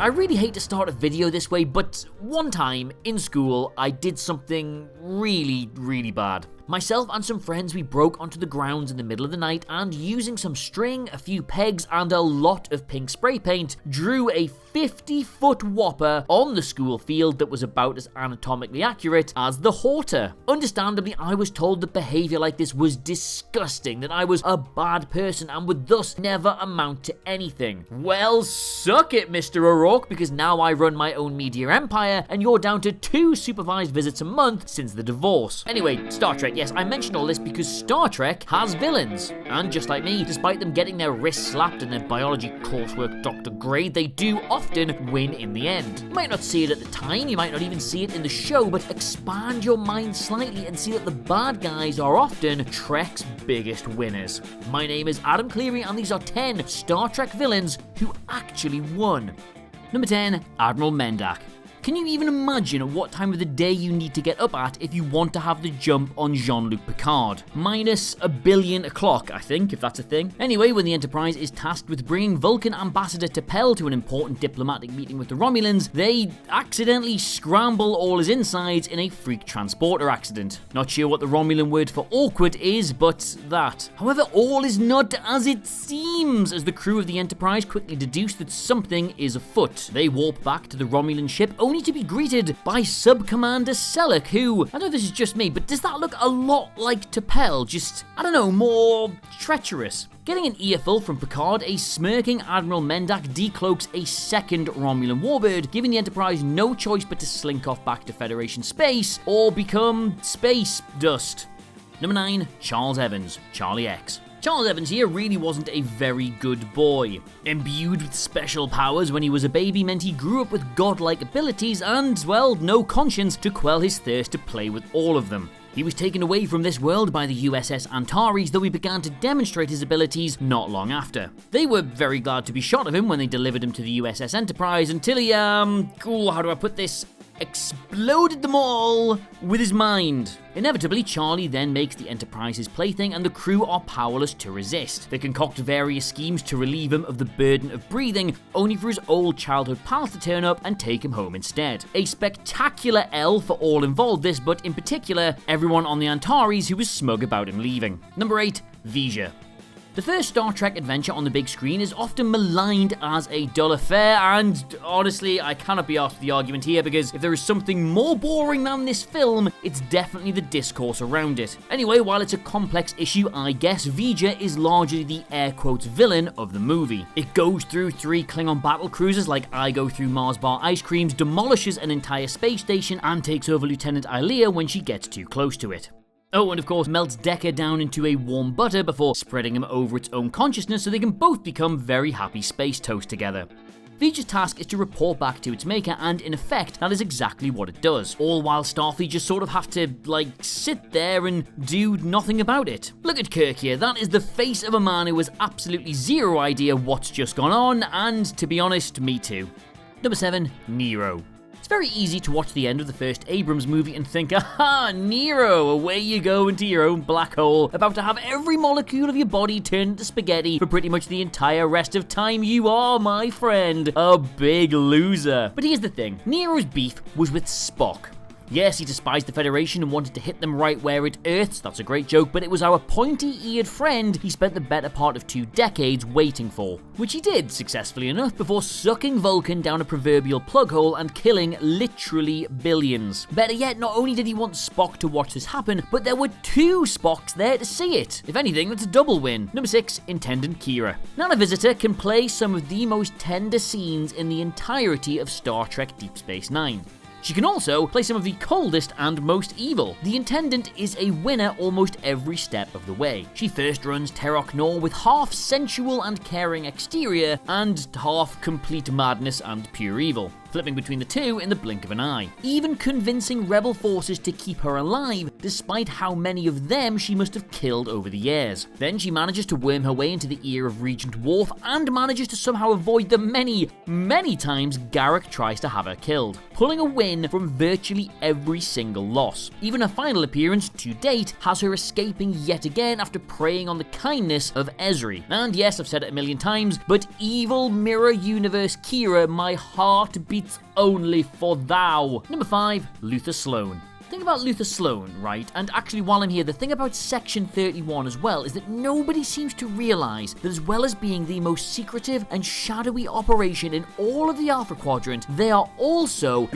I really hate to start a video this way, but one time in school, I did something really bad. Myself and some friends, we broke onto the grounds in the middle of the night and using some string, a few pegs and a lot of pink spray paint, drew a 50-foot whopper on the school field that was about as anatomically accurate as the Horter. Understandably, I was told that behaviour like this was disgusting, that I was a bad person and would thus never amount to anything. Well, suck it, Mr. O'Rourke, because now I run my own media empire and you're down to 2 supervised visits a month since the divorce. Anyway, Star Trek. Yes, I mention all this because Star Trek has villains. And just like me, despite them getting their wrists slapped in their biology coursework Dr. grade, they do often win in the end. You might not see it at the time, you might not even see it in the show, but expand your mind slightly and see that the bad guys are often Trek's biggest winners. My name is Adam Cleary and these are 10 Star Trek villains who actually won. Number 10, Admiral Mendak. Can you even imagine what time of the day you need to get up at if you want to have the jump on Jean-Luc Picard? Minus a billion o'clock, I think, if that's a thing. Anyway, when the Enterprise is tasked with bringing Vulcan Ambassador T'Pel to an important diplomatic meeting with the Romulans, they accidentally scramble all his insides in a freak transporter accident. Not sure what the Romulan word for awkward is, but that. However, all is not as it seems, as the crew of the Enterprise quickly deduce that something is afoot. They warp back to the Romulan ship, only to be greeted by Sub-Commander Selleck, who, I know this is just me, but does that look a lot like T'Pel? Just, I don't know, more treacherous. Getting an earful from Picard, a smirking Admiral Mendak decloaks a second Romulan warbird, giving the Enterprise no choice but to slink off back to Federation space, or become space dust. Number 9, Charles Evans, Charlie X. Charles Evans here really wasn't a very good boy. Imbued with special powers when he was a baby meant he grew up with godlike abilities and, well, no conscience to quell his thirst to play with all of them. He was taken away from this world by the USS Antares, though he began to demonstrate his abilities not long after. They were very glad to be shot of him when they delivered him to the USS Enterprise until he, how do I put this? Exploded them all with his mind. Inevitably, Charlie then makes the Enterprise his plaything and the crew are powerless to resist. They concoct various schemes to relieve him of the burden of breathing, only for his old childhood pals to turn up and take him home instead. A spectacular L for all involved this, but in particular, everyone on the Antares who was smug about him leaving. Number 8, Vega. The first Star Trek adventure on the big screen is often maligned as a dull affair, and honestly, I cannot be asked for the argument here because if there is something more boring than this film, it's definitely the discourse around it. Anyway, while it's a complex issue, I guess Vega is largely the air quotes villain of the movie. It goes through 3 Klingon battle cruisers like I go through Mars bar ice creams, demolishes an entire space station, and takes over Lieutenant Ilia when she gets too close to it. Oh, and of course, melts Decker down into a warm butter before spreading him over its own consciousness so they can both become very happy space toast together. Vega's task is to report back to its maker, and in effect, that is exactly what it does. All while Starfleet just sort of have to, sit there and do nothing about it. Look at Kirk here, that is the face of a man who has absolutely zero idea what's just gone on, and to be honest, me too. Number 7, Nero. It's very easy to watch the end of the first Abrams movie and think, aha, Nero, away you go into your own black hole, about to have every molecule of your body turned into spaghetti for pretty much the entire rest of time. You are, my friend, a big loser. But here's the thing, Nero's beef was with Spock. Yes, he despised the Federation and wanted to hit them right where it earths, that's a great joke, but it was our pointy-eared friend he spent the better part of 2 decades waiting for. Which he did, successfully enough, before sucking Vulcan down a proverbial plug hole and killing literally billions. Better yet, not only did he want Spock to watch this happen, but there were 2 Spocks there to see it. If anything, that's a double win. Number 6, Intendant Kira. Nana Visitor can play some of the most tender scenes in the entirety of Star Trek Deep Space Nine. She can also play some of the coldest and most evil. The Intendant is a winner almost every step of the way. She first runs Terok Nor with half sensual and caring exterior and half complete madness and pure evil. flipping between the two in the blink of an eye, even convincing rebel forces to keep her alive, despite how many of them she must have killed over the years. Then she manages to worm her way into the ear of Regent Worf and manages to somehow avoid the many times Garrick tries to have her killed, pulling a win from virtually every single loss. Even her final appearance to date has her escaping yet again after preying on the kindness of Ezri. And yes, I've said it a million times, but evil mirror universe Kira, my heart beats only for thou. Number 5, Luther Sloan. Thing about Luther Sloan, right, and actually while I'm here, the thing about Section 31 as well is that nobody seems to realise that as well as being the most secretive and shadowy operation in all of the Alpha Quadrant, they are also...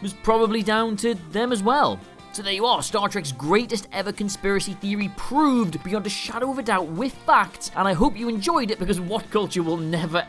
was probably down to them as well. So there you are, Star Trek's greatest ever conspiracy theory proved beyond a shadow of a doubt with facts, and I hope you enjoyed it because What Culture will never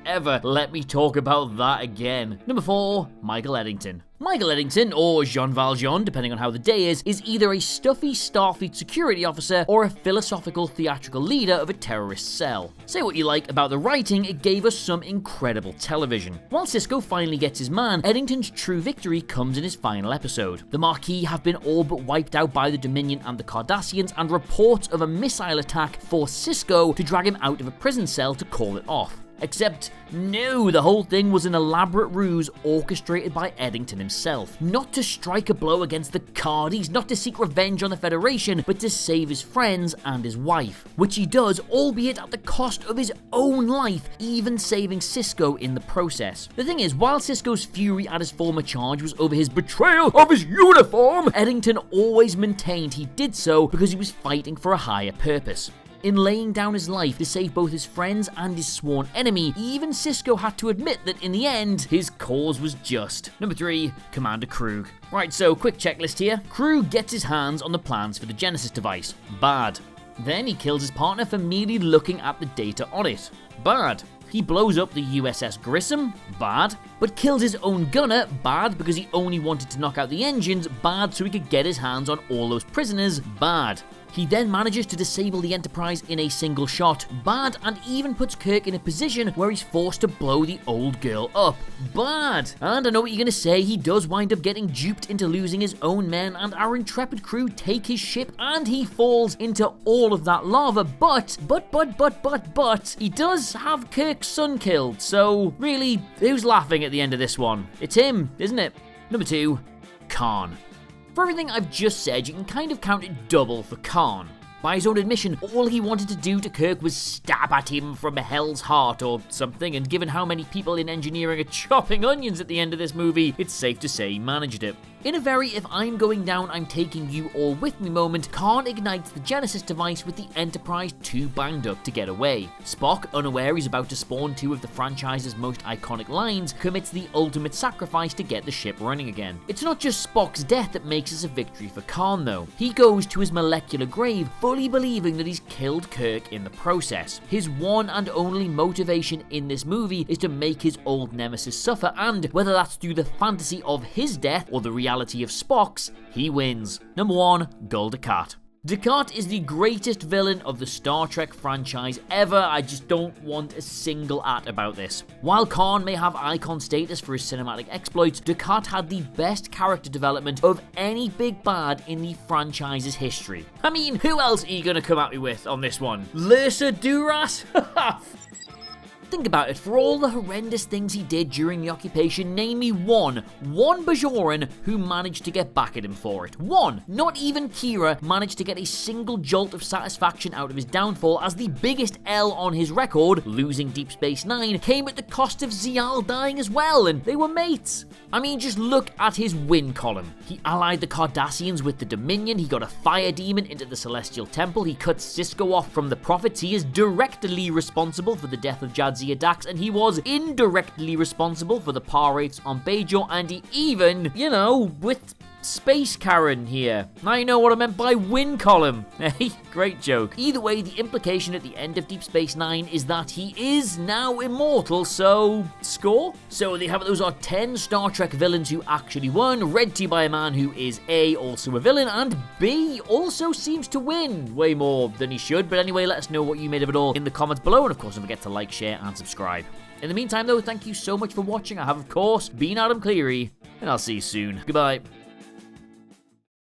ever let me talk about that again. Number 4, Michael Eddington. Michael Eddington, or Jean Valjean, depending on how the day is either a stuffy Starfleet security officer or a philosophical theatrical leader of a terrorist cell. Say what you like about the writing, it gave us some incredible television. While Sisko finally gets his man, Eddington's true victory comes in his final episode. The Maquis have been all but wiped out by the Dominion and the Cardassians, and reports of a missile attack force Sisko to drag him out of a prison cell to call it off. Except, no, the whole thing was an elaborate ruse orchestrated by Eddington himself. Not to strike a blow against the Cardies, not to seek revenge on the Federation, but to save his friends and his wife. Which he does, albeit at the cost of his own life, even saving Sisko in the process. The thing is, while Sisko's fury at his former charge was over his betrayal of his uniform, Eddington always maintained he did so because he was fighting for a higher purpose. In laying down his life to save both his friends and his sworn enemy, even Sisko had to admit that in the end, his cause was just. Number 3, Commander Krug. Right, so quick checklist here. Krug gets his hands on the plans for the Genesis device. Bad. Then he kills his partner for merely looking at the data on it. Bad. He blows up the USS Grissom. Bad. But kills his own gunner. Bad, because he only wanted to knock out the engines. Bad, so he could get his hands on all those prisoners. Bad. He then manages to disable the Enterprise in a single shot. Bad, and even puts Kirk in a position where he's forced to blow the old girl up. Bad. And I know what you're gonna say, he does wind up getting duped into losing his own men, and our intrepid crew take his ship, and he falls into all of that lava, but, he does have Kirk's son killed, so really, who's laughing at the end of this one? It's him, isn't it? Number 2, Khan. For everything I've just said, you can kind of count it double for Khan. By his own admission, all he wanted to do to Kirk was stab at him from hell's heart or something, and given how many people in engineering are chopping onions at the end of this movie, it's safe to say he managed it. In a very if I'm going down, I'm taking you all with me moment, Khan ignites the Genesis device with the Enterprise too banged up to get away. Spock, unaware he's about to spawn two of the franchise's most iconic lines, commits the ultimate sacrifice to get the ship running again. It's not just Spock's death that makes this a victory for Khan though. He goes to his molecular grave fully believing that he's killed Kirk in the process. His one and only motivation in this movie is to make his old nemesis suffer, and whether that's through the fantasy of his death or the reality of Spock's, he wins. Number 1, Gul Dukat. Descartes is the greatest villain of the Star Trek franchise ever. I just don't want a single at about this. While Khan may have icon status for his cinematic exploits, Descartes had the best character development of any big bad in the franchise's history. I mean, who else are you gonna come at me with on this one? Lursa Duras? Think about it, for all the horrendous things he did during the occupation, name me one Bajoran who managed to get back at him for it. One! Not even Kira managed to get a single jolt of satisfaction out of his downfall, as the biggest L on his record, losing Deep Space Nine, came at the cost of Zial dying as well, and they were mates. I mean, just look at his win column. He allied the Cardassians with the Dominion, he got a fire demon into the Celestial Temple, he cut Sisko off from the Prophets, he is directly responsible for the death of Jadzia Dax, and he was indirectly responsible for the power rates on Bajor, and he even, with Space Karen here. Now you know what I meant by win column. Hey, great joke. Either way, the implication at the end of Deep Space Nine is that he is now immortal, so score? So they have it, those are 10 Star Trek villains who actually won, read to you by a man who is A, also a villain, and B, also seems to win way more than he should. But anyway, let us know what you made of it all in the comments below, and of course don't forget to like, share, and subscribe. In the meantime though, thank you so much for watching. I have of course been Adam Cleary, and I'll see you soon. Goodbye.